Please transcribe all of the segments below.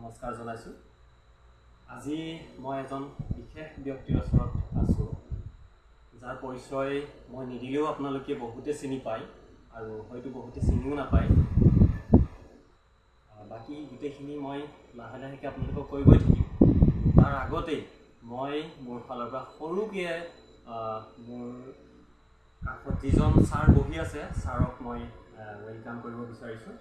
নমস্কাৰ জনাইছোঁ। আজি মই এজন বিশেষ ব্যক্তিৰ ওচৰত আছোঁ, যাৰ পৰিচয় মই নিদিলেও আপোনালোকে বহুতে চিনি পায় আৰু হয়তো বহুতে চিনিও নাপায়। বাকী গোটেইখিনি মই লাহে লাহেকৈ আপোনালোকক কৈ গৈ থাকিম। তাৰ আগতেই মই মোৰ ফালৰ পৰা সৰুকৈ মোৰ কাষত যিজন ছাৰ বহি আছে, ছাৰক মই ৱেলকাম কৰিব বিচাৰিছোঁ।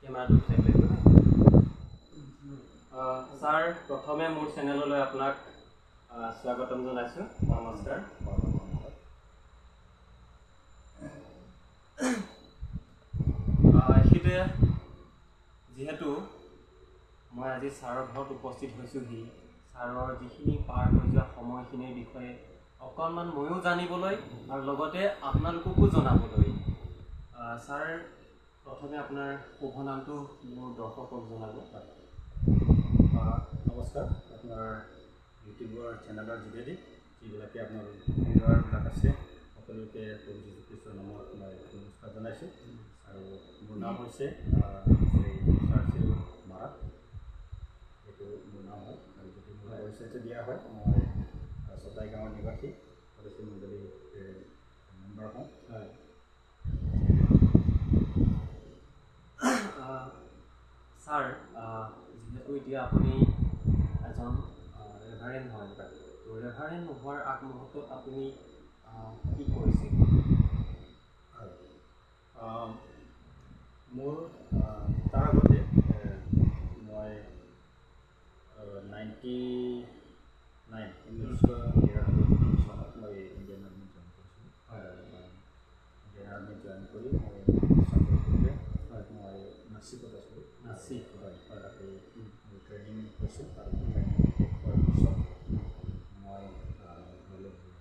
কেমেৰাটো উঠাই লাগিব। ছাৰ, প্ৰথমে মোৰ চেনেললৈ আপোনাক স্বাগতম জনাইছোঁ। নমস্কাৰ। এইখিনিতে যিহেতু মই আজি ছাৰৰ ঘৰত উপস্থিত হৈছোঁহি, ছাৰৰ যিখিনি পাৰ হৈ যোৱা সময়খিনিৰ বিষয়ে অকণমান ময়ো জানিবলৈ আৰু লগতে আপোনালোককো জনাবলৈ। ছাৰ, প্ৰথমে আপোনাৰ শুভ নামটো মোৰ দৰ্শকক জনাব। নমস্কাৰ। আপোনাৰ ইউটিউবৰ চেনেলৰ যোগেদি যিবিলাকে আপোনাৰ ভিডিঅ'বিলাক আছে সকলোকে প্ৰভু যীশু খ্ৰীষ্টৰ নামত মই নমস্কাৰ জনাইছোঁ। আৰু মোৰ নাম হৈছে চাৰ্চিল মাৰা, এইটো মোৰ নাম হয়। আৰু যদি মোৰ পৰিচয়টো দিয়া হয়, মই চতাই গাঁৱৰ নিবাসী, সদস্য মণ্ডলী মেম্বাৰ হওঁ। হয় ছাৰ, যিহেতু এতিয়া আপুনি এজন ৰেভাৰেণ্ড হয়, তো ৰেভাৰেণ্ড নোহোৱাৰ আগমুহূৰ্তত আপুনি কি কৰিছিল? হয়, মোৰ তাৰ আগতে মই 1999 চনত মই ইণ্ডিয়ান আৰ্মি জইন কৰিছিলোঁ। ইণ্ডিয়ান আৰ্মি জইন কৰি মই চাকৰি কৰিলে মই নাচিকত আছিলোঁ। নাচিক? হয়, তাতে মোৰ ট্ৰেইনিং হৈছিল আৰু ট্ৰেইনিং শেষ হোৱাৰ পিছত মই ঘৰলৈ ঘূৰি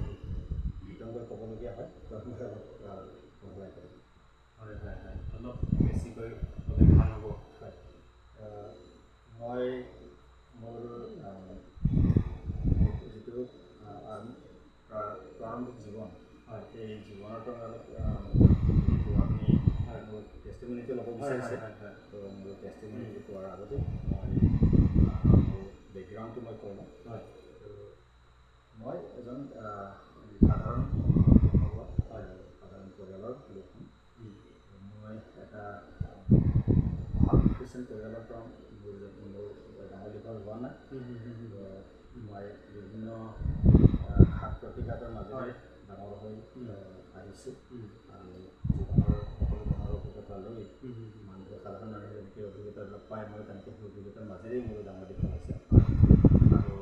আহিছিলোঁ। বিতংকৈ ক'বলগীয়া হয়, মই অলপ সহায় কৰিম। হয় হয় হয়, অলপ বেছিকৈ ক'লে ভাল হ'ব। হয়, মই মোৰ যিটো প্ৰাৰম্ভিক জীৱন, হয়, সেই জীৱনৰ পৰা যিটো আপুনি মোৰ টেষ্টিমনিটো ল'ব বিচাৰিছে, তো মোৰ টেষ্টিমনিটো পোৱাৰ আগতে মই মোৰ বেকগ্ৰাউণ্ডটো মই কৈ লওঁ। হয়, মই এজন সাধাৰণ পৰিয়ালৰ লোক। মই এটা ভাল খ্ৰীষ্টান পৰিয়ালৰ পৰা মোৰ ডাঙৰ দীঘল হোৱা নাই। মই বিভিন্ন ঘাত প্ৰতিঘাতৰ মাজেৰে ডাঙৰ হৈ আহিছোঁ আৰু জীৱনৰ সকলো ধৰণৰ অভিজ্ঞতা লৈ মানুহে সাধাৰণ মানুহে যেনেকৈ অভিজ্ঞতাবিলাক পায়, মই তেনেকৈ সেই অভিজ্ঞতাৰ মাজেৰেই মোৰ ডাঙৰ দীঘল হৈছে। আৰু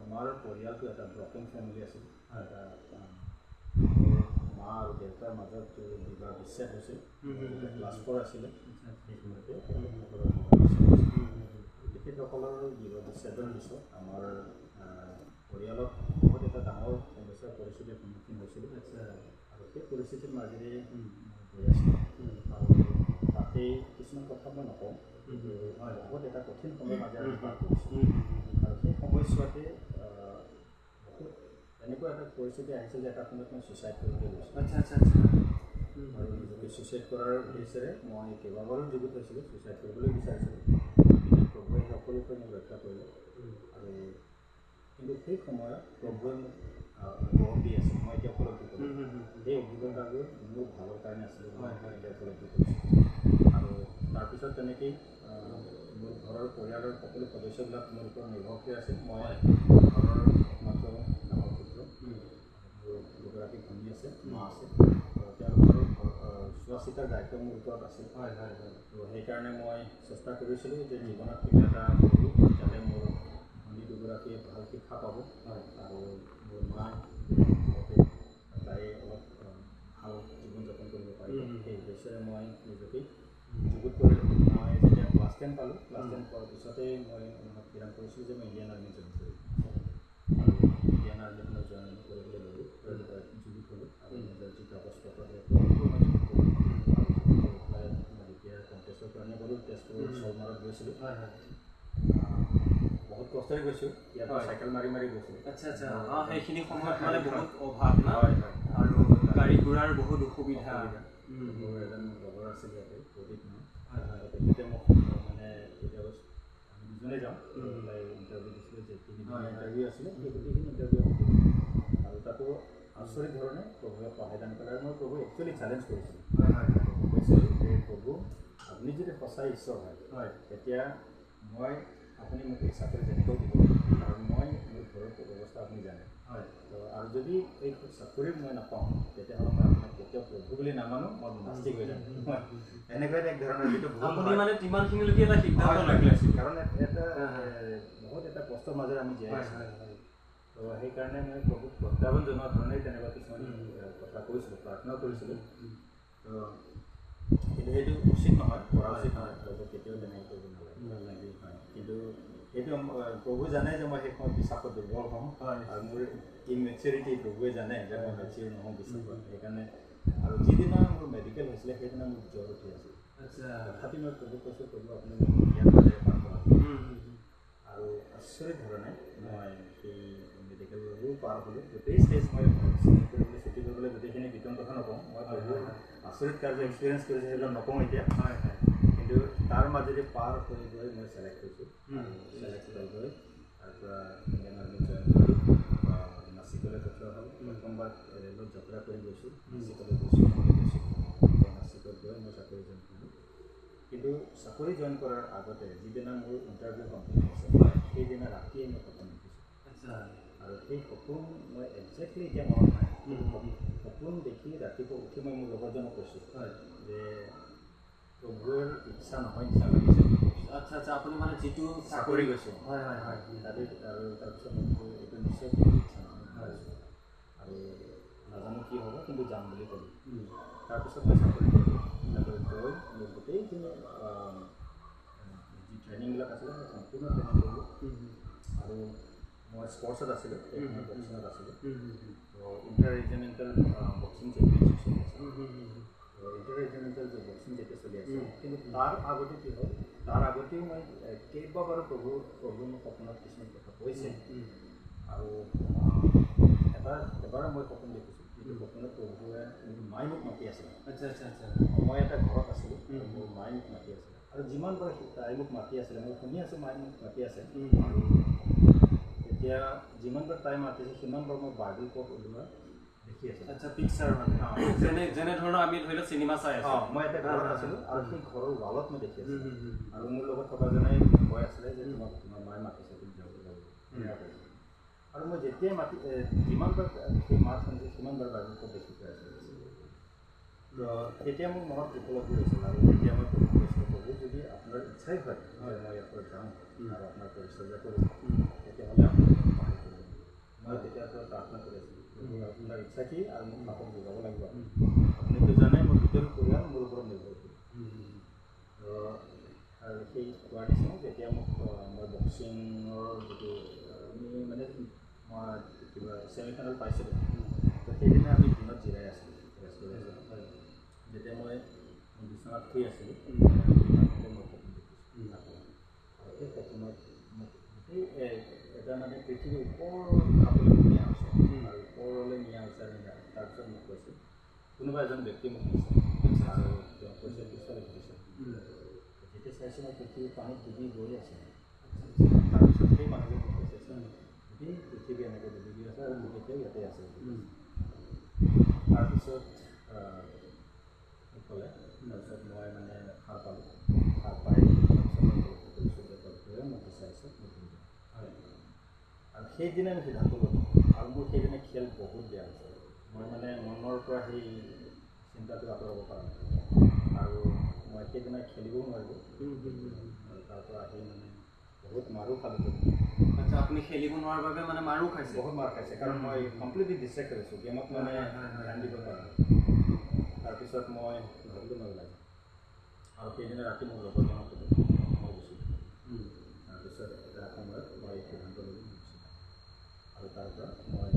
আমাৰ পৰিয়ালটো এটা ব্ৰকেন ফেমিলি আছিল। এটা মোৰ মা আৰু দেউতাৰ মাজত বিবাহ বিচ্ছেদ হৈছিল। ক্লাছ 4 আছিলে সেই সময়তে তেখেতসকলৰ বিবাহ বিচ্ছেদ হৈছিল। তেখেতসকলৰ বিবাহ বিচ্ছেদৰ পিছত আমাৰ পৰিয়ালত বহুত এটা ডাঙৰ সমস্যাৰ পৰিস্থিতিৰ সন্মুখীন হৈছিলোঁ। আৰু সেই পৰিস্থিতিৰ মাজেৰে গৈ আছিলোঁ। আৰু তাতেই কিছুমান কথা মই নকওঁ, কিন্তু বহুত এটা কঠিন সময়ৰ মাজেৰে আমি পাৰ কৰিছোঁ। আৰু সেই সময়ছোৱাতে বহুত এনেকুৱা এটা পৰিস্থিতি আহিছিল যে এটা সময়ত মই ছুইচাইড কৰিবলৈ গৈছিলোঁ। আৰু নিজকে ছুইচাইড কৰাৰ উদ্দেশ্যেৰে মই কেইবাবাৰো যুগুত হৈছিলোঁ, ছুইচাইড কৰিবলৈ বিচাৰিছিলোঁ, কিন্তু প্ৰভুৱে সকলোকে মোক ৰক্ষা কৰিলে। আৰু কিন্তু সেই সময়ত প্ৰভুৱে মোক অনুভৱ দি আছিল, মই এতিয়া উপলব্ধি কৰোঁ সেই অভিজ্ঞতাবোৰ মোৰ ভালৰ কাৰণে আছিলে, মই এতিয়া উপলব্ধি কৰিছোঁ। আৰু তাৰপিছত তেনেকেই মোৰ ঘৰৰ পৰিয়ালৰ সকলো সদস্যবিলাক মোৰ ওপৰত নিৰ্ভৰশীল আছিল। মই ঘৰৰ একমাত্ৰ ডাঙৰ পুত্ৰ। মোৰ দুগৰাকী ভনী আছে, মা আছে, তেওঁলোকৰ চোৱা চিতাৰ দায়িত্ব মোৰ ওপৰত আছিল। তো সেইকাৰণে মই চেষ্টা কৰিছিলোঁ যে জীৱনত কিবা এটা কৰোঁ যাতে মোৰ ভনী দুগৰাকীয়ে ভাল শিক্ষা পাব আৰু মোৰ মা তাই অলপ ভাল জীৱন যাপন কৰিব পাৰিব। সেই উদ্দেশ্যেৰে মই নিজকে যুগুত কৰিলোঁ। মই যেতিয়া ক্লাছ 10 পালোঁ, ক্লাছ 10 পোৱাৰ পিছতেই মই মনত থিৰাং কৰিছিলোঁ যে মই ইণ্ডিয়ান আৰ্মি জইন কৰিম। আৰু ইণ্ডিয়ান আৰ্মিত মই জইন কৰিবলৈ ল'লোঁ, যুগুত হ'লোঁ। আৰু নিজৰ যি কাগজ পত্ৰ মই যেতিয়া কণ্টেষ্টৰ কাৰণে গ'লোঁ, তেজপুৰৰ শলমাৰত গৈছিলোঁ। বহুত কষ্টৰে গৈছোঁ, ইয়াত চাইকেল মাৰি মাৰি গৈছোঁ। আচ্ছা আচ্ছা, সেইখিনি সময়ত মানে বহুত অভাৱ না, হয় হয়, আৰু গাড়ী ঘোঁৰাৰ বহুত অসুবিধা। মোৰ এজন লগৰ আছিলে ইয়াতে প্ৰদীপ নাম, হয় হয়, তেখেতে মোক মানে কেতিয়াবা আমি দুজনে যাওঁ ওলাই ইণ্টাৰভিউ দিছিলোঁ, যে তিনিদিনীয়া ইণ্টাৰভিউ আছিলে, সেই গোটেইখিনি ইণ্টাৰভিউ আৰু তাতো আচৰিত ধৰণে প্ৰভুৱে সহায় দান কৰে। আৰু মই প্ৰভু একচুৱেলি চেলেঞ্জ কৰিছিলোঁ, কৈছিল যে প্ৰভু আপুনি যদি সঁচাই ঈশ্বৰ হয় তেতিয়া মই আপুনি মোক এই চাকৰি যেনেকৈ দিব, আৰু মই মোৰ ঘৰৰ ব্যৱস্থা আপুনি জানে, তো আৰু যদি এই চাকৰি মই নাপাওঁ তেতিয়াহ'লে মই আপোনাক কেতিয়াও প্ৰভু বুলি নামানো, মই নাস্তিক হৈ যাম। এনেকৈ এক ধৰণৰ যিটো আপুনি মানে ইমানখিনিলৈকে এটা সিদ্ধান্ত লৈ লৈছিল, কাৰণ এটা বহুত এটা কষ্টৰ মাজেৰে আমি জীয়াই আছোঁ। তো সেইকাৰণে মই প্ৰভুক প্ৰত্যাহ্বান জনোৱা ধৰণে তেনেকুৱা কিছুমান কথা কৈছিলোঁ, প্ৰাৰ্থনাও কৰিছিলোঁ। তো কিন্তু সেইটো উচিত নহয়, কৰা উচিত নহয়, প্ৰভুক কেতিয়াও তেনেকৈ কৰিব নালাগে। হয়, কিন্তু সেইটো প্ৰভু জানে যে মই সেই সময়ত বিশ্বাসত দুৰ্বল হওঁ, আৰু মোৰ ইমেচিউৰিটি প্ৰভুৱে জানে যে মই মেচিউৰ নহওঁ বিশ্বাসত। সেইকাৰণে আৰু যিদিনা মোৰ মেডিকেল হৈছিলে সেইদিনা মোৰ জ্বৰ উঠি আছিল। তথাপি মই প্ৰভুক কৈছোঁ, প্ৰভু আপুনি মোক ইয়াত মাজেৰে পাৰ কৰা, আৰু আচৰিত ধৰণে মই সেই মেডিকেলৰো পাৰ হ'লোঁ। গোটেই ষ্টেজ মই কৰিবলৈ ছুটি কৰিবলৈ গোটেইখিনি বিতং কথা নকওঁ, মই প্ৰভুৰ আচৰিত কাৰ্য এক্সপিৰিয়েঞ্চ কৰিছোঁ, সেইবিলাক নকওঁ এতিয়া। কিন্তু তাৰ মাজেৰে পাৰ হৈ গৈ মই ছেলেক্ট হৈছোঁ, ছেলেক্ট হৈ গৈ তাৰপৰা ইণ্ডিয়ান আৰ্মিত জইন কৰিলোঁ, নাচিকলৈ পঠোৱা হ'ল। প্ৰথমবাৰ ৰেলত যাত্ৰা কৰি গৈছোঁ, নাচিকলৈ গৈছোঁ, নাচিকত গৈ মই চাকৰি জইন কৰিলোঁ। কিন্তু চাকৰি জইন কৰাৰ আগতে যিদিনা মোৰ ইণ্টাৰভিউ কমপ্লিট হৈছে সেইদিনা ৰাতিয়ে মই সপোন দেখিছোঁ, আৰু সেই সপোন মই একজেক্টলি এতিয়া মনত নাই। সপোন দেখি ৰাতিপুৱা উঠি মই মোৰ লগৰজনক কৈছোঁ যে প্ৰভুৰ ইচ্ছা নহয় নিচিনা লাগিছে। আচ্ছা আচ্ছা, আপুনি মানে যিটো চাকৰি গৈছোঁ, হয় হয় হয়, আৰু তাৰপিছত মই এইটো নিশ্চয় প্ৰভুৰ ইচ্ছা নহয়, আৰু নাজানো কি হ'ব, কিন্তু যাম বুলি ক'লোঁ। তাৰপিছত মই চাকৰি কৰিলোঁ, চাকৰিত গৈ মোৰ গোটেইখিনি যি ট্ৰেইনিংবিলাক আছিলে মই সম্পূৰ্ণ ট্ৰেইনিং কৰিলোঁ। আৰু মই স্পৰ্টছত আছিলোঁ, মই বক্সিঙত আছিলোঁ। তো ইণ্টাৰ ৰিজনেণ্টেল বক্সিং চেম্পিয়নশ্বিপ চলি আছিল, তো ইণ্টাৰ ৰিজনেণ্টেল যে বক্সিং যেতিয়া চলি আছিল, কিন্তু তাৰ আগতে কি হ'ল, তাৰ আগতেও মই কেইবাবাৰো প্ৰভুৰ মোক সপোনত কিছুমান কথা কৈছে। আৰু এবাৰ মই সপোন দেখিছোঁ, যিটো সপোনত প্ৰভুৱে মোৰ মায়ে মোক মাতি আছিলে। আচ্ছা আচ্ছা আচ্ছা, মই এটা ঘৰত আছিলোঁ, মোৰ মায়ে মোক মাতি আছিলে, আৰু যিমানবাৰ তাই মোক মাতি আছিলে মই শুনি আছোঁ মায়ে মোক মাতি আছে। আৰু এতিয়া যিমানবাৰ তাই মাতিছে সিমানবাৰ মই বাইবেল পঢ় ওলোৱা দেখি আছিলোঁ। আচ্ছা, পিকচাৰ মানে যেনে ধৰণৰ আমি ধৰি লওক চিনেমা চাই আছোঁ। মই এটা ঘৰত আছিলোঁ, আৰু সেই ঘৰৰ ৱালত মই দেখি আছিলোঁ, আৰু মোৰ লগত থকাজনে কৈ আছিলে যে তোমাক তোমাৰ মায়ে মাতিছে, তুমি যাব লাগিব। আৰু মই যেতিয়াই যিমানবাৰ সেই মাত শুনিছোঁ সিমানবাৰ বাইবেল পঢ় দেখি পাই আছিলোঁ। তো তেতিয়া মোৰ মনত উপলব্ধি হৈছিল, আৰু তেতিয়া মই প্ৰভুক কৈছিলোঁ, প্ৰভু যদি আপোনাৰ ইচ্ছাই হয় যে মই ইয়াৰ পৰা যাওঁ আৰু আপোনাৰ পৰিচৰ্যা কৰোঁ, তেতিয়াহ'লে আপুনি মোক সহায় কৰিব। মই তেতিয়াৰ পৰা প্ৰাৰ্থনা কৰি আছিলোঁ, আপোনাৰ ইচ্ছা কি আৰু মোক সাহস যোগাব লাগিব। আপুনিতো জানে মোৰ গোটেই পৰিয়াল মোৰ ওপৰত নিৰ্ভৰশীল। তো আৰু সেই কোৱাৰ নিচিনা যেতিয়া মই বক্সিঙৰ যিটো আমি মানে মই কিবা ছেমিফাইনেল পাইছিলোঁ, তো সেইদিনা আমি দিনত জিৰাই আছিলোঁ ৰেষ্টুৰেণ্টত। যেতিয়া মই বিচনাত শুই আছিলোঁ, মই সপোন দেখিছোঁ, আৰু সেই সপোনত মোক গোটেই এটা মানে পৃথিৱীৰ ওপৰলৈ নিয়া হৈছে, আৰু ওপৰলৈ নিয়া হৈছে। তাৰপিছত মোক কৈছে কোনোবা এজন ব্যক্তি মোক দিছে, আৰু তেওঁ কৈছে পিছলৈ ঘূৰিছে। যেতিয়া চাইছোঁ মই পৃথিৱীৰ পানীত ডুবি গৈ আছে। তাৰপিছত সেই মানুহজন মোক কৈছে গোটেই পৃথিৱী এনেকৈ ডুবি গৈ আছে, আৰু গোটেই ইয়াতে আছে। তাৰপিছত ক'লে, তাৰপিছত মই মানে সাৰ পালোঁ, সাৰ পাই তাৰপিছত মই কৰিছোঁ যে প্ৰভুৱে মোক বিচাৰিছে মোক ঘূৰি যাওঁ। আৰু সেইদিনাই মই সিদ্ধান্ত ল'লোঁ, আৰু মোৰ সেইদিনা খেল বহুত বেয়া হৈছে। মই মানে মনৰ পৰা সেই চিন্তাটো আঁতৰাব পৰা নাই, আৰু মই সেইদিনা খেলিবও নোৱাৰিলোঁ। আৰু তাৰপৰা আহি মানে বহুত মাৰো খালোঁ। আচ্ছা, আপুনি খেলিব নোৱাৰাৰ বাবে মানে মাৰো খাইছে? বহুত মাৰ খাইছে, কাৰণ মই কমপ্লিটলি ডিষ্ট্ৰেক্ট হৈছোঁ, গেমত মানে ধ্যান দিব পৰা নাই। তাৰপিছত মই ভাবিলোঁ মই ওলাই যাওঁ, আৰু সেইদিনা ৰাতি মোৰ লগৰজনক ক'লোঁ মই গুচি যাওঁ। তাৰপিছত এটা সময়ত মই সিদ্ধান্ত ল'লোঁ মই গুচি যাওঁ, আৰু তাৰপৰা মই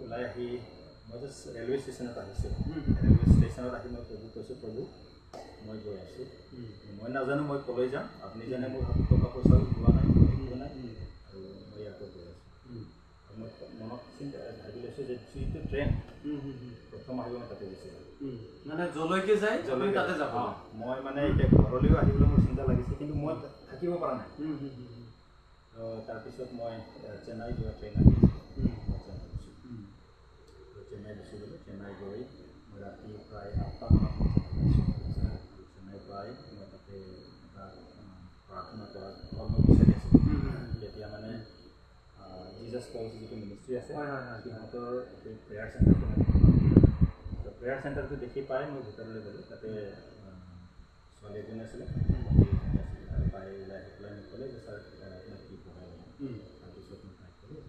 ওলাই আহি মই জাষ্ট ৰেলৱে ষ্টেচনত আহিছোঁ। ৰেলৱে ষ্টেচনত আহি মই প্ৰভুক কৈছোঁ, প্ৰভু মই গৈ আছোঁ মই নাজানো মই ক'লৈ যাম আপুনি জানে মোৰ হাতত টকা পইচা লোৱা নাই একো নাই আৰু মই আকৌ গৈ আছোঁ মই মনত চিন্তা ভাবি লৈছোঁ যে যিটো ট্ৰেইন প্ৰথম আহিব মই তাতে গুচি যাম মানে যলৈকে যায় যলৈকে তাতে যাব মই মানে এতিয়া ঘৰলৈও আহিবলৈ মোৰ চিন্তা লাগিছে কিন্তু মই থাকিব পৰা নাই তাৰপিছত মই চেন্নাই যোৱা ট্ৰেইন আহিছোঁ চেন্নাই গুচি গ'লোঁ চেন্নাই গৈ মই ৰাতি প্ৰায় 8টা মানত চেন্নাই পাই মই তাতে এটা প্ৰাৰ্থনা কৰা কৰ্ম বিচাৰি আছোঁ তেতিয়া মানে জিজাছ কলেজ যিটো মিনিষ্ট্ৰী আছে সিহঁতৰ এই প্ৰেয়াৰ চেণ্টাৰটো প্ৰেয়াৰ চেণ্টাৰটো দেখি পাই মই ভিতৰলৈ গ'লোঁ তাতে ছোৱালী এজনী আছিলে আৰু তাই ওলাই আহি পেলাই মোক ক'লে যে ছাৰ আপোনাক কি পঢ়াই তাৰপিছত মই তাইক ক'লোঁ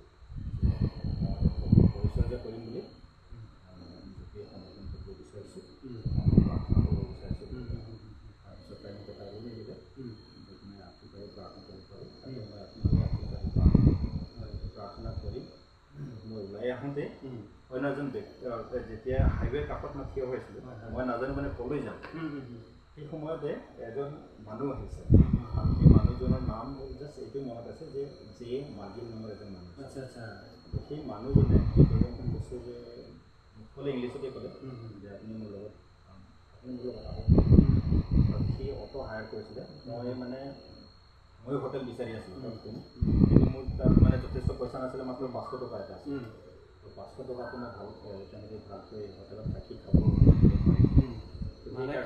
পৰিচৰ্যা কৰিম বুলি নিজকে সমৰ্থন কৰিব বিচাৰিছোঁ প্ৰাৰ্থনা কৰিব বিচাৰিছোঁ তাৰপিছত তাই মোক এটা ৰুম দিলে সেইখিনি ৰাতিপুৱাই প্ৰাৰ্থনা কৰিব পাৰোঁ আৰু মই প্ৰাৰ্থনা কৰি মই ওলাই আহোঁতে অন্য এজন ব্যক্তি যেতিয়া হাইৱে কাষত মই থিয় হৈছিলোঁ মই নাজানো মানে ক'লৈ যাম সেই সময়তে এজন মানুহ আহিছে আৰু সেই মানুহজনৰ নাম মোৰ জাষ্ট এইটো মনত আছে যে মাগিল নামৰ এজন মানুহ সেই মানুহজনে কৈছে যে মোক ক'লে ইংলিছতে ক'লে যে আপুনি মোৰ লগত আহক আৰু সেই অটো হায়াৰ কৰিছিলে মই হোটেল বিচাৰি আছিলোঁ কিন্তু মোৰ তাত মানে যথেষ্ট পইচা নাছিলে মাত্ৰ 500 টকা এটা আছিল 500 টকাটো মই তেনেকৈ ভালকৈ হোটেলত থাকি খাব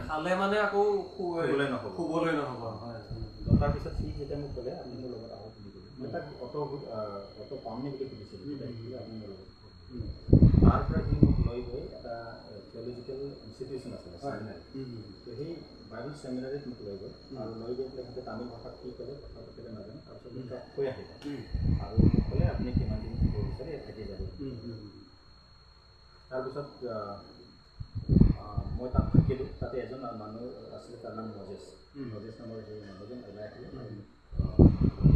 খালে মানে আকৌ শুবলৈ নহ'ব তাৰপিছত সি যেতিয়া মোক ক'লে আপুনি মোৰ লগত আহক বুলি ক'লে মই তাক অটো পামনে বুলি সুধিছিলোঁ আপুনি মোৰ লগত তাৰ পৰা সি মোক লৈ গৈ এটা থিয়লজিকেল ইনষ্টিটিউশ্যন আছিলে চেমিনাৰী সেই বাইবেল চেমিনাৰীত মোক লৈ গ'ল আৰু লৈ গৈ পেলাই সিহঁতে তামিল ভাষাত কি ক'লে কথা পাতিলে নাজানো তাৰপিছত মোক তাত কৈ আহিলে আৰু মোক ক'লে আপুনি কিমান দিন থাকিব বিচাৰে থাকি যাব তাৰপিছত মই তাত থাকিলোঁ তাতে এজন মানুহ আছিলে তাৰ নাম মজেছ নামৰ সেই মানুহজন ওলাই আহিলে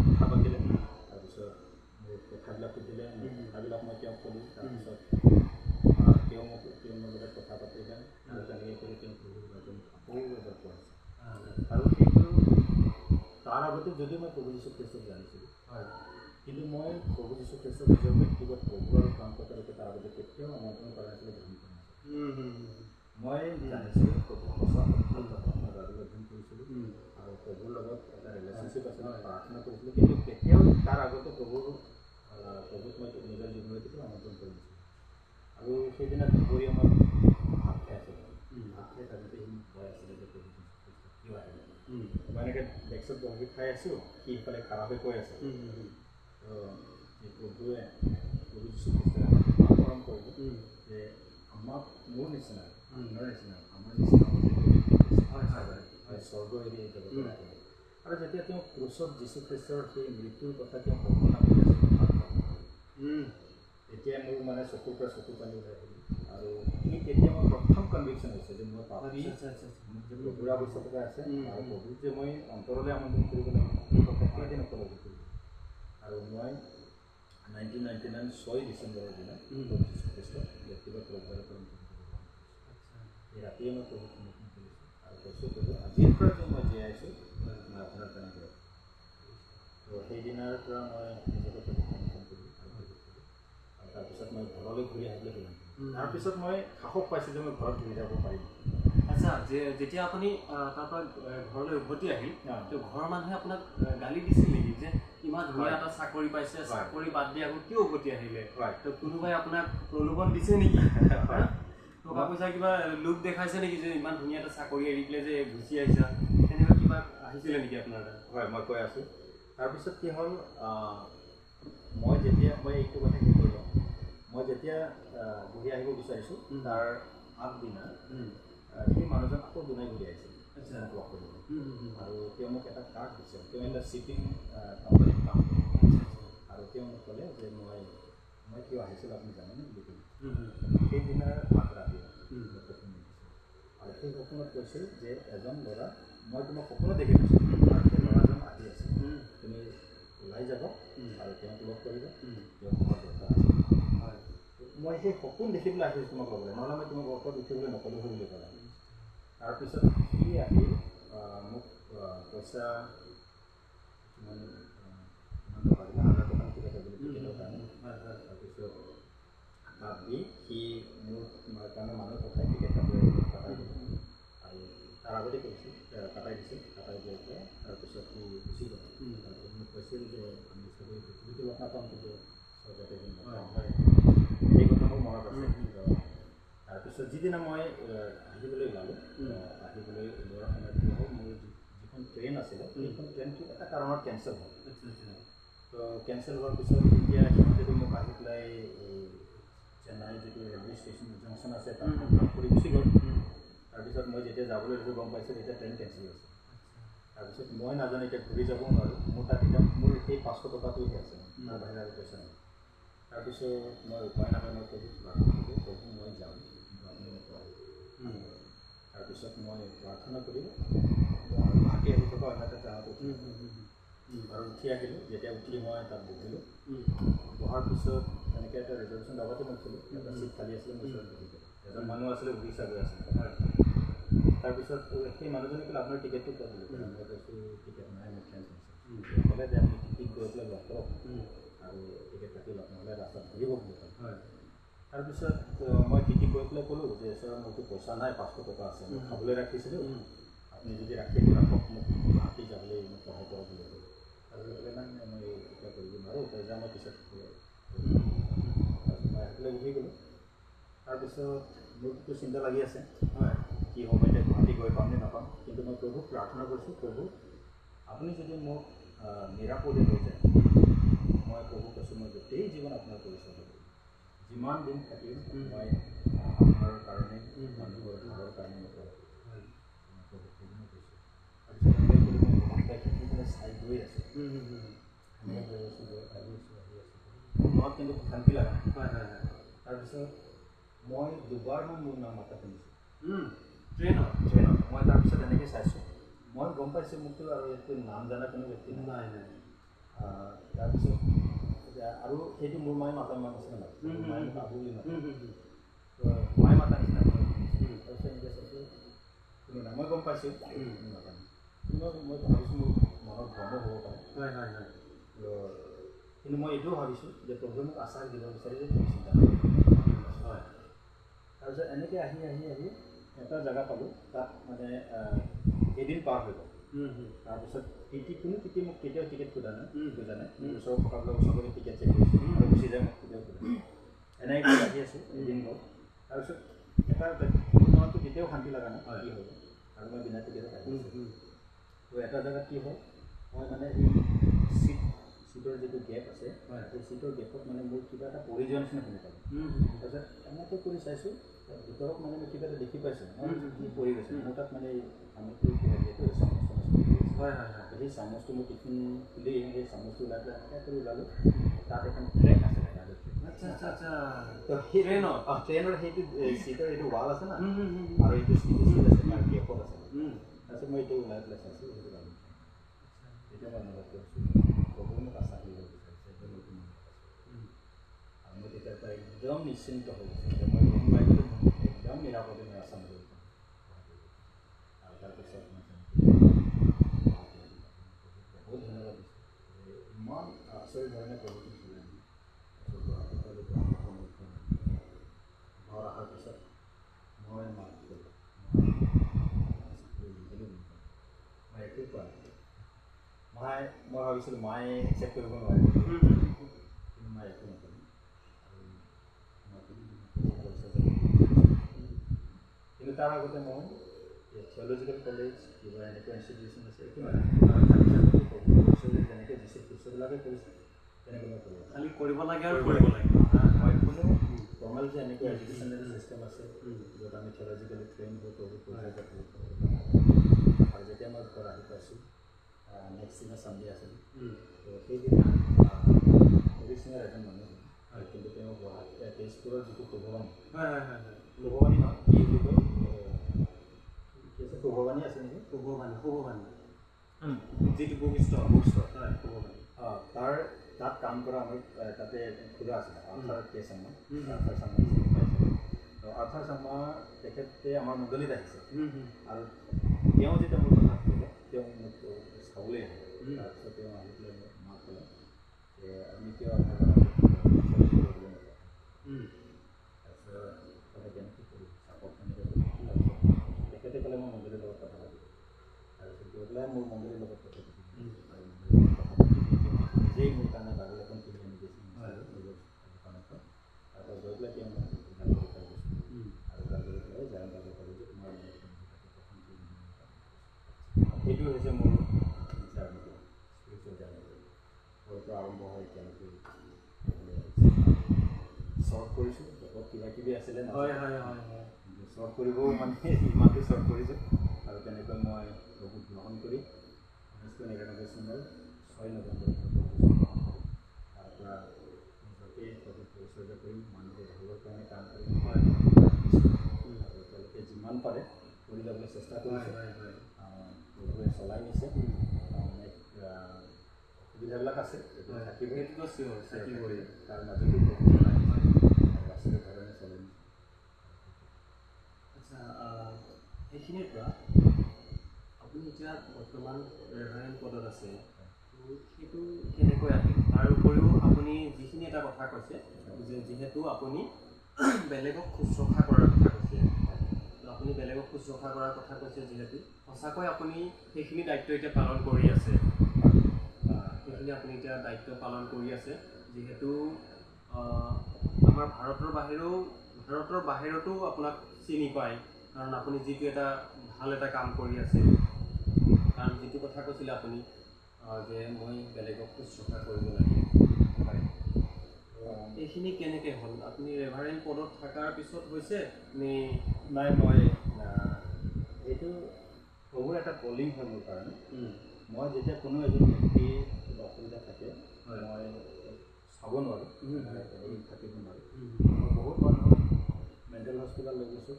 কথা পাতিলে তাৰপিছত মোৰ কথাবিলাক সুধিলে কথাবিলাক মই তেওঁক ক'লোঁ তাৰপিছত তেওঁ মোৰ লগত কথা পাতিলে আৰু তেনেকৈ কৰি তেওঁ আকৌ এবাৰ পঢ়াইছে আৰু সেইটো তাৰ আগতে যদিও মই প্ৰভু যীশু খ্ৰীষ্টক জানিছিলোঁ কিন্তু মই প্ৰভু যীশু খ্ৰীষ্টক নিজৰ ব্যক্তিগত প্ৰভু আৰু কাম কৰালৈকে তাৰ আগতে কেতিয়াও আমন্ত্ৰণ কৰা নাছিলোঁ গ্ৰহণ কৰা নাছিলোঁ মই জানিছিলোঁ প্ৰভু সঁচা মই বাইবেল অধ্যয়ন কৰিছিলোঁ আৰু প্ৰভুৰ লগত এটা ৰিলেশ্যনশ্বিপ আছিলে প্ৰাৰ্থনা কৰিছিলোঁ কিন্তু কেতিয়াও তাৰ আগতে প্ৰভুক মই নিজৰ জীৱনলৈ কেতিয়াও আমন্ত্ৰণ কৰি দিছিলোঁ আৰু সেইদিনা দুপৰীয়া মই ভাত খাই আছিলোঁ ভাত খাই থাকোঁতে সি মোক কৈ আছিলে যে প্ৰভু যীশু খ্ৰীষ্ট কিয় আহিলে মই এনেকৈ ডেস্কত বহি খাই আছোঁ সি ইফালে খাৰা হৈ কৈ আছে এই প্ৰভুৱে প্ৰভু যীশু খ্ৰীষ্টই আমাক আহৰণ কৰিলে যে আমাক মোৰ নিচিনা আমাৰ নিচিনা স্বৰ্গ এৰি এই জগতলৈ আহিলে আৰু যেতিয়া তেওঁ ক্ৰুচত যীশু খ্ৰীষ্টৰ সেই মৃত্যুৰ কথা তেওঁ বৰ্ণনা কৰি আছে তেতিয়া মোৰ মানে চকুৰ পৰা চকু পানী ওলাই আহিল আৰু সেই তেতিয়া মোৰ প্ৰথম কনভিকশ্যন হৈছে যে মই পাপী মোক যে প্ৰভুৰ আৱশ্যকতা আছে আৰু প্ৰভুক যে মই অন্তৰলৈ আমন্ত্ৰণ কৰিব লাগিব সেই কথা কেইদিন উপলব্ধি কৰিলোঁ আৰু মই 1999 6 ডিচেম্বৰৰ দিনা প্ৰভু যীশু খ্ৰীষ্টক ব্যক্তিগত ৰূপৰে পালন কৰিছোঁ এই ৰাতিয়ে মই প্ৰভুক সমৰ্থন কৰিছোঁ আৰু কৈছোঁ প্ৰভু আজিৰ পৰা যে মই জীয়াই আছোঁ মই আপোনাৰ কাৰণে ত' সেইদিনাৰ পৰা মই নিজকে প্ৰভুক সমৰ্থন কৰিলোঁ আৰু তাৰপিছত মই ঘৰলৈ ঘূৰি আহিবলৈ কৰিম তাৰপিছত মই সাহস পাইছোঁ যে মই ঘৰত ঘূৰি যাব পাৰিম আচ্ছা যেতিয়া আপুনি তাৰ পৰা ঘৰলৈ উভতি আহিল তো ঘৰৰ মানুহে আপোনাক গালি দিছিল নেকি যে ইমান ধুনীয়া এটা চাকৰি পাইছে চাকৰি বাদ দি আকৌ কিয় উভতি আহিলে তো কোনোবাই আপোনাক প্ৰলোভন দিছে নেকি টকা পইচা কিবা লোক দেখাইছে নেকি যে ইমান ধুনীয়া এটা চাকৰি এৰি পেলাই যে গুচি আহিছা তেনেকুৱা কিবা আহিছিলে নেকি আপোনাৰ তাত হয় মই কৈ আছোঁ তাৰপিছত কি হ'ল মই এইটো কথা কি কৰিলোঁ মই যেতিয়া ঘূৰি আহিব বিচাৰিছোঁ তাৰ আগদিনা সেই মানুহজন আকৌ দুনাই ঘূৰি আহিছিল মোক লগ কৰিবলৈ আৰু তেওঁ মোক এটা কাৰ্ড দিছে তেওঁ এটা শ্বিপিং কোম্পানীত কাম কৰে আৰু তেওঁ মোক ক'লে যে মই কিয় আহিছিলোঁ আপুনি জানেনে বুলি ক'লে সেইদিনাৰ ৰাতি সপোন দেখিছোঁ আৰু সেই সপোনত কৈছিল যে এজন ল'ৰা মই তোমাক সপোনত দেখি পাইছোঁ আৰু সেই ল'ৰাজন আহি আছে তুমি ওলাই যাব আৰু তেওঁক লগ কৰিবা তেওঁ তোমাৰ দৰকাৰ আছে মই সেই সপোন দেখি পেলাই আহিছোঁ তোমাক ল'বলৈ নহ'লে মই তোমাক অটত উঠিবলৈ নক'লোঁ বুলি ক'লে তাৰপিছত সি আহি মোক পইচা কিমান টকা দিলে 1000 টকা টিকেট বুলি টিকেটৰ কাৰণে। তাৰপিছত তাত দি সি মোৰ কাৰণে মানুহ পঠাই টিকেট কাটাই দিলে আৰু তাৰ আগতে কৈছিল কাটাই দিছিল, কাটাই দিয়াৰ পৰা তাৰপিছত সি গুচি গ'ল। তাৰপিছত মোক কৈছিল যে আমি চবেই পৃথিৱীটো লগ নাপাম, কিন্তু চবতে সেই কথাবোৰ মনত আছে। তাৰপিছত যিদিনা মই আহিবলৈ ওলালোঁ, আহিবলৈ ওলোৱাৰ সময়ত কি হ'ল, মোৰ যিখন ট্ৰেইন আছিলে সেইখন ট্ৰেইনটো এটা কাৰণত কেঞ্চেল হ'ল। তো কেঞ্চেল হোৱাৰ পিছত এতিয়া সিহঁতেতো মোক আহি পেলাই চেন্নাই যিটো ৰেলৱে ষ্টেচন জংচন আছে তাত ড্ৰপ কৰি গুচি গ'ল। তাৰপিছত মই যেতিয়া যাবলৈ লৈছোঁ গম পাইছোঁ তেতিয়া ট্ৰেইন কেঞ্চেল হৈছে। তাৰপিছত মই নাজানো এতিয়া ঘূৰি যাব নোৱাৰোঁ, মোৰ তাত এতিয়া মোৰ সেই 500 টকাটোহে আছে, তাৰ বাহিৰে আৰু পইচা নাই। তাৰপিছত মই উপায় নাপায় মই প্ৰভু মই যাম, কিন্তু আপুনি নকয়। তাৰপিছত মই প্ৰাৰ্থনা কৰিলোঁ, গুৱাহাটী আহি থকা অন্য এটা ট্ৰেইনত আৰু উঠি আহিলোঁ। যেতিয়া উঠি মই তাত বহিলোঁ, বহাৰ পিছত তেনেকৈ এটা ৰিজাৰ্ভেশ্যন ডাবতে নাছিলোঁ, এটা চিট খালী আছিলে, মই ওচৰত বহি গ'লোঁ। এজন মানুহ আছিলে উৰিষ্যা গৈ আছিলে। তাৰপিছত সেই মানুহজনে ক'লে আপোনাৰ টিকেটটো ক'ত দিলে? মই কৈছোঁ টিকেট নাই, মোৰ কেঞ্চেল হৈছে। ক'লে যে আপুনি টিকেট গৈ পেলাই লগ কৰক আৰু টিকেট কাটি লওক, নহ'লে ৰাস্তাত ধৰিব বুলি ক'লে। তাৰপিছত মই টিটি গৈ পেলাই ক'লোঁ যে ছাৰ মোৰতো পইচা নাই, 500 টকা আছে, মই খাবলৈ ৰাখিছিলোঁ, আপুনি যদি ৰাখি ৰাখক, মোক গুৱাহাটী যাবলৈ মোক সহায় কৰক বুলি ক'লোঁ। তাৰপিছত ক'লে নাই নাই মই এতিয়া কৰিব নোৱাৰোঁ, তই যাম মই পিছত। তাৰপিছত মই আহি পেলাই উঠি গ'লোঁ। তাৰপিছত মোৰতো চিন্তা লাগি আছে, কি হ'ব এতিয়া গুৱাহাটী গৈ পাম নে নাপাম। কিন্তু মই প্ৰভুক প্ৰাৰ্থনা কৰিছোঁ, প্ৰভু আপুনি যদি মোক নিৰাপদে লৈ যায়, মই প্ৰভুক কৈছোঁ মই গোটেই জীৱন আপোনাৰ পৰিচয় দিম, যিমান দিন থাকিম মই আপোনাৰ কাৰণে মানুহৰ ঘৰৰ কাৰণে মই প্ৰভুক কৈছোঁ। তাৰপিছত চাই গৈ আছোঁ, গৈ আছোঁ, আহি আছোঁ, মনত কিন্তু শান্তি লগা নাই। তাৰপিছত মই দুবাৰমান মোৰ নাম মাতা শুনিছোঁ ট্ৰেইনত। মই তাৰপিছত এনেকৈ চাইছোঁ, মই গম পাইছোঁ মোকতো আৰু এইটো নাম জানা কোনো ব্যক্তি নাই। তাৰপিছত আৰু সেইটো মোৰ মায়ে মাতা নিচিনা নাই, মায়ে মোক আবু বুলি মাতে, মায়ে মাতা নিচিনা তাৰপিছত এনেকৈ চাইছোঁ কোনো নাই। মই গম পাইছোঁ নাজানো, কিন্তু মই ভাবিছোঁ মোৰ মনত ভ্ৰম হ'ব পাৰে। কিন্তু মই এইটোও ভাবিছোঁ যে প্ৰভুৱে মোক আশ্বাস দিব বিচাৰে যে তুমি চিন্তা হয়। তাৰপিছত এনেকৈ আহি এটা জেগা পালোঁ, তাত মানে এদিন পাৰ হৈ গ'ল। তাৰপিছত কোনো মোক কেতিয়াও টিকেট খোজা নাই, ওচৰত থকাবিলাক ওচৰতে টিকেট চেক কৰিছোঁ আৰু গুচি যায়, মোক কেতিয়াও খোজা নাই। এনেকৈ আহি আছোঁ, এদিন গ'ল। তাৰপিছত এটা মনটো কেতিয়াও শান্তি লগা নাই, কি হ'ব আৰু মই বিনা টিকেটত আহি আছোঁ। তো এটা জেগাত কি হ'ল, মই মানে এই চিটৰ যিটো গেপ আছে, সেই চিটৰ গেপত মানে মোৰ কিবা এটা পৰি যোৱাৰ নিচিনা শুনি পালোঁ। তাৰপিছত এনেকৈ কৰি চাইছোঁ, ভিতৰত মানে মই কিবা এটা দেখি পাইছোঁ, কি পৰি গৈছে মোৰ তাত মানে আমিতো যিহেতু সেই চামুচটো মোৰ টিফিন খুলি সেই চামুচটো ওলাই পেলাই এনেকৈ কৰি ওলালোঁ। তাত এখন ট্ৰেক আছে, ট্ৰেইনৰ সেইটো চিটৰ এইটো ৱাল আছে না, আৰু এইটো চিট আছে তাৰ গেপত আছে। তাৰপিছত মই এইটো ওলাই পেলাই চাইছোঁ, সেইটো লাগে তেতিয়া মই অনুভৱ কৰিছোঁ প্ৰভুৱে মোক আশ্বাস দিব বিচাৰিছে যে মই মনত আছোঁ। আৰু মই তেতিয়াৰ পৰা একদম নিশ্চিন্ত হৈ গৈছোঁ যে মই গম পাই গ'লোঁ একদম নিৰাপদে মই আছাম গৈ পাম। আৰু তাৰপিছত মই বহুত ধন্যবাদ দিছোঁ যে ইমান আচৰিত ধৰণে প্ৰভুটো চলাই দিলে। ঘৰ অহাৰ পিছত মই মাক ক'লোঁ, মই একো কোৱা নাই। মই ভাবিছিলোঁ মায়ে একচেপ্ট কৰিব নোৱাৰিব, কিন্তু মই একো নকৰিম। আৰু কিন্তু তাৰ আগতে মই থিয়লজিকেল কলেজ কিবা এনেকুৱা ইনষ্টিটিউশ্যন আছে একো নাই, যেনেকৈ দিছে টিচাৰবিলাকে কৰিছে তেনেকৈ মই কৰিব খালি কৰিব লাগে আৰু কৰিব লাগে। মই কোনো ফৰ্মেল যে এনেকুৱা এডুকেশ্যনেল ছিষ্টেম আছে য'ত আমি থিয়লজিকেলি ট্ৰেইন হৈ কৰিব পাৰোঁ। আৰু যেতিয়া মই ঘৰ আহি পাইছোঁ, নেক্সট দিনা ছানডে আছিল, তো সেইদিনা হৰি সিঙৰ এজন মানুহ হয়, কিন্তু তেওঁ তেজপুৰৰ যিটো প্ৰভৱানী নহয় কি বুলি কয়, কি আছে প্ৰভৱানী আছে নেকি, প্ৰভৱানী যিটো বুক ষ্ট'ৰ হয় প্ৰভৱানী, তাত কাম কৰা আমাৰ তাতে খোলা আছিলে আঠাৰ কেছ আমাৰ অৰ্থাৎ মই তেখেতে আমাৰ মণ্ডলীত আহিছে আৰু তেওঁ যেতিয়া মোৰ কথা ক'লে তেওঁ মোক চাবলৈ আহিলে তাৰপিছত তেওঁ আহি পেলাই মোক মাক ক'লে যে আমি কিয় আপোনাৰ তাৰপিছত ক'লে কেনেকৈ কৰি চাপৰ্ট কেনেকৈ কৰি তাৰপিছত তেখেতে ক'লে মই মণ্ডলীৰ লগত কথা পাতিলোঁ তাৰপিছত গৈ পেলাই মোৰ মণ্ডলীৰ লগত কথা পাতিলোঁ আৰু মণ্ডলীৰ কথা পাতি নিজেই মোৰ কাৰণে বাগল এখন কিনি আনি দিছিল নিজৰ দোকানৰ পৰা তাৰপৰা গৈ পেলাই তেওঁ মোক গাড়ী পাই গৈছিল আৰু গাড়ী পেলাই যাই গাড়ী পালোঁ যে তোমাৰ সেইটো হৈছে মোৰ জাৰ্ণিটো স্পিৰিচুৱেল জাৰ্ণিটো ক'ৰ পৰা আৰম্ভ হয় এতিয়ালৈকে শ্বৰ্ট কৰিছোঁ বহুত কিবা কিবি আছিলে শ্বৰ্ট কৰিবও মানে ইমানটো শ্বৰ্ট কৰিছোঁ আৰু তেনেকৈ মই বহুত গ্ৰহণ কৰি 1999 চনৰ 6 নৱেম্বৰ তাৰপৰা নিজকে বহুত পৰিচৰ্যা কৰি মানুহৰ ভালৰ কাৰণে কাম কৰি আৰু তেওঁলোকে যিমান পাৰে কৰি যাবলৈ চেষ্টা কৰিছে বহুৱে চলাই নিছে অনেক অসুবিধাবিলাক আছে থাকিবই তাৰ মাজতো বহুত চলাই নিছে আৰু আচলতে ধৰণে চলাই নিছে আচ্ছা সেইখিনিৰ পৰা আপুনি এতিয়া বৰ্তমান ৰেভাৰেণ্ট পদত আছে সেইটো কেনেকৈ আহিল তাৰ উপৰিও আপুনি যিখিনি এটা কথা কৈছে যে যিহেতু আপুনি বেলেগক শুশ্ৰূষা কৰাৰ কথা কৈছে আপুনি বেলেগক শুশ্ৰূষা কৰাৰ কথা কৈছে যিহেতু সঁচাকৈ আপুনি সেইখিনি দায়িত্ব এতিয়া পালন কৰি আছে সেইখিনি আপুনি এতিয়া দায়িত্ব পালন কৰি আছে যিহেতু আমাৰ ভাৰতৰ বাহিৰতো আপোনাক চিনি পায় কাৰণ আপুনি যিটো এটা ভাল এটা কাম কৰি আছে কাৰণ যিটো কথা কৈছিলে আপুনি যে মই বেলেগক শুশ্ৰূষা কৰিব লাগে এইখিনি কেনেকৈ হ'ল আপুনি ৰেভাৰেণ্ট পদত থকাৰ পিছত হৈছে নে নাই মই এইটো প্ৰভুৰ এটা কলিং হয় মোৰ কাৰণে মই যেতিয়া কোনো এজন ব্যক্তিৰ কিবা অসুবিধা থাকে মই চাব নোৱাৰোঁ থাকিব নোৱাৰোঁ মই বহুত মানুহক মেণ্টেল হস্পিটেল লৈ গৈছোঁ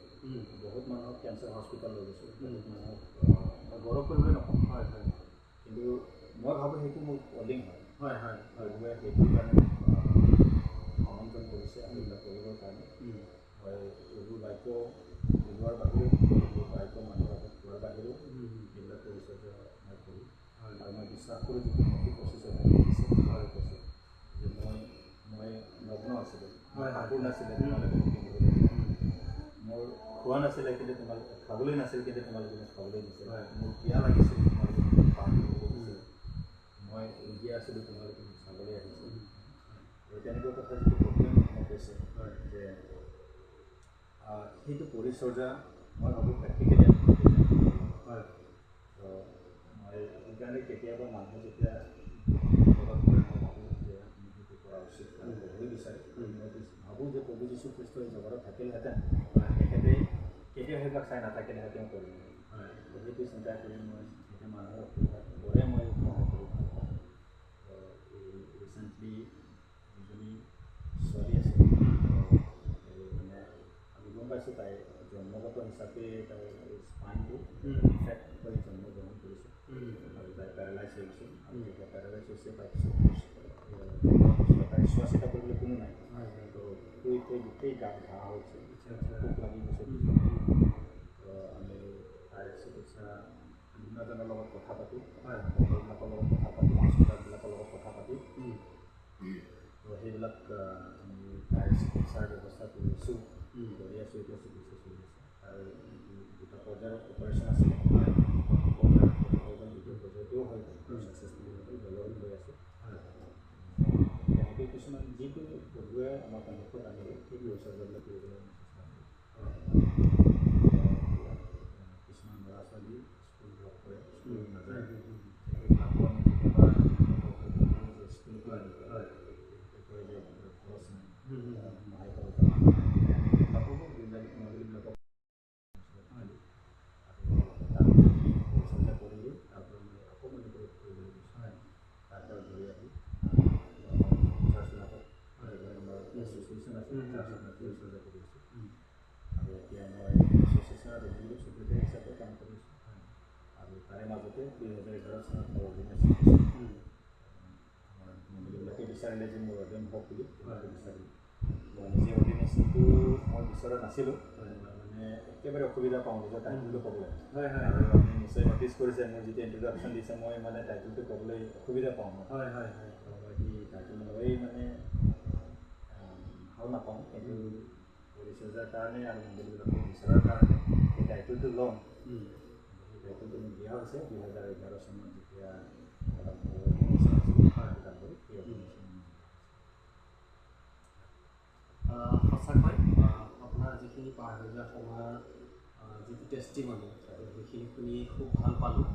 বহুত মানুহক কেঞ্চাৰ হস্পিটেল লৈ গৈছোঁ বহুত মানুহক মই গৌৰৱ কৰিবলৈ নকওঁ কিন্তু মই ভাবোঁ সেইটো মোৰ কলিং হয় প্ৰভুৱে সেইটোৰ কাৰণে আমন্ত্ৰণ কৰিছে আৰু এইবিলাক কৰিবৰ কাৰণে মই এইবোৰ বাক্য ওলোৱাৰ বাহিৰেও এইবোৰ বাক্য মানুহৰ আগত কোৱাৰ বাহিৰেও এইবিলাক পৰিচৰ্যা মই কৰোঁ আৰু মই বিশ্বাস কৰোঁ যিটো নতুন 25 দিছে কৈছোঁ যে মই নগ্ন আছিলোঁ কাপোৰ নাছিলে তোমালোকে পিন্ধিবলৈ মোৰ খোৱা নাছিলে কিন্তু তোমালোকে খাবলৈ নাছিল কিন্তু তোমালোকে মোক খাবলৈ দিছে মোৰ পিয়া লাগিছিল তোমালোকে মোক পানী দিবলৈ দিছে মই ৰুগীয়া আছিলোঁ তোমালোকে মোক চাবলৈ আহিছিল আৰু তেনেকুৱা কথা যিটো প্ৰব্লেম মোক কৈছে যে সেইটো পৰিচৰ্যা মই ভাবোঁ প্ৰেক্টিকেলি হয় তো মই সেইকাৰণে কেতিয়াবা মানুহে যেতিয়া বিপদত পৰে মই ভাবোঁ যে আমি সেইটো কৰা উচিত কাৰণ হ'বই বিচাৰে মই ভাবোঁ যে প্ৰভু যীশু খ্ৰীষ্টই জগতত থাকিলেহেঁতেন তেখেতে কেতিয়াও সেইবিলাক চাই নাথাকিলেহে তেওঁ কৰিলে সেইটো চিন্তা কৰি মই যেতিয়া মানুহৰ অসুবিধাত পৰে মই সহায় কৰি ভাল পাওঁ এই ৰিচেণ্টলি যিজনী ছোৱালী আছে মানে আমি গম পাইছোঁ তাই জন্মগত হিচাপে তাইৰ স্পাইনটো ইনফেক্ট হৈ জন্মগ্ৰহণ কৰিছে আৰু তাই পেৰালাইজ হৈ গৈছে আৰু যেতিয়া পেৰালাইজ হৈছে তাৰপিছত তাই চোৱা চিতা কৰিবলৈ কোনো নাই তো গোটেই গাত ঘাঁহ হৈছে পোক লাগি গৈছে তো আমি তাইৰ চিকিৎসা বিভিন্নজনৰ লগত কথা পাতি ডক্টৰবিলাকৰ লগত কথা পাতি হস্পিটেলবিলাকৰ লগত কথা পাতি তো সেইবিলাক আমি তাইৰ চিকিৎসাৰ ব্যৱস্থা কৰি আছোঁ এতিয়া চিকিৎসা চলি আছে আৰু দুটা পৰ্যায়ৰ অপাৰেশ্যন আছিলে দ্বিতীয় পৰ্যায়টোও হৈ গ'ল ছাকচেছফুলি হৈ গ'ল ডেলিভাৰী হৈ আছে তেনেকৈ কিছুমান যিটো প্ৰভুৱে আমাৰ সন্মুখত আনিলে সেই পৰিচৰ্যাবিলাক কৰিবলৈ কিছুমান ল'ৰা ছোৱালী স্কুল ড্ৰপ কৰে স্কুল নাযায় সেইবিলাকো আমি কেতিয়াবা স্কুলটো আনি কয় যে খৰচ নাই সহায় কৰিব পৰা সেইবিলাকো মণ্ডলীবিলাকক পৰিচৰ্যা কৰিলোঁ তাৰপৰা মই আকৌ মণিপুৰত কৰিবলৈ গৈছোঁ তাৰপৰা ঘূৰি আহি চাৰ্চবিলাকত আমাৰ এছ'চিয়েশ্যন আছে চাৰ্চত মই পৰিচৰ্যা কৰি আছোঁ আৰু এতিয়া মই এছ'চিয়েশ্যনৰ ৰেভিনিউ ছেক্ৰেটাৰী হিচাপে কাম কৰি আছোঁ আৰু তাৰে মাজতে 2011 চনত মোৰ অৰ্ডিনেশ্যন হৈছিল আমাৰ মণ্ডলীবিলাকে বিচাৰিলে যে মোৰ অৰ্ডিন হওক বুলি বিচাৰিলোঁ মই নিজে অৰ্ডিন মেচিনটো মই বিচৰা নাছিলোঁ, মানে একেবাৰে অসুবিধা পাওঁ নিজৰ টাইটেলটো ক'বলৈ। হয় হয় আৰু আপুনি নিশ্চয় ন'টিচ কৰিছে মোৰ যেতিয়া ইণ্ট্ৰডাকশ্যন দিছে মই মানে টাইটেলটো ক'বলৈ অসুবিধা পাওঁ মই। হয় হয় হয় মই সেই টাইটেল লৈয়ে মানে ভাল নাপাওঁ, কিন্তু ৰিচাৰ্চাৰ কাৰণে আৰু মণ্ডলবিলাকক বিচৰাৰ কাৰণে সেই টাইটেলটো ল'ম। সেই টাইটেলটো মোক দিয়া হৈছে 2011 চনত যেতিয়া সঁচাকৈ আপোনাৰ যিখিনি পাৰ হৈ যোৱা সময়ৰ যিটো টেষ্টিমনি সেইখিনি শুনি খুব ভাল পালোঁ।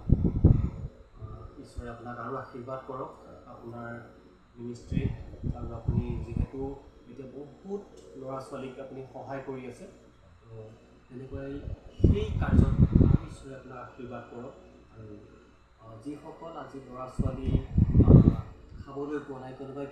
ঈশ্বৰে আপোনাক আৰু আশীৰ্বাদ কৰক আপোনাৰ মিনিষ্ট্ৰীত, আৰু আপুনি যিহেতু এতিয়া বহুত ল'ৰা ছোৱালীক আপুনি সহায় কৰি আছে, তো তেনেকৈ সেই কাৰ্যত ঈশ্বৰে আপোনাক আশীৰ্বাদ কৰক। আৰু যিসকল আজি ল'ৰা ছোৱালী খাবলৈ পোৱা নাই, কোনোবাই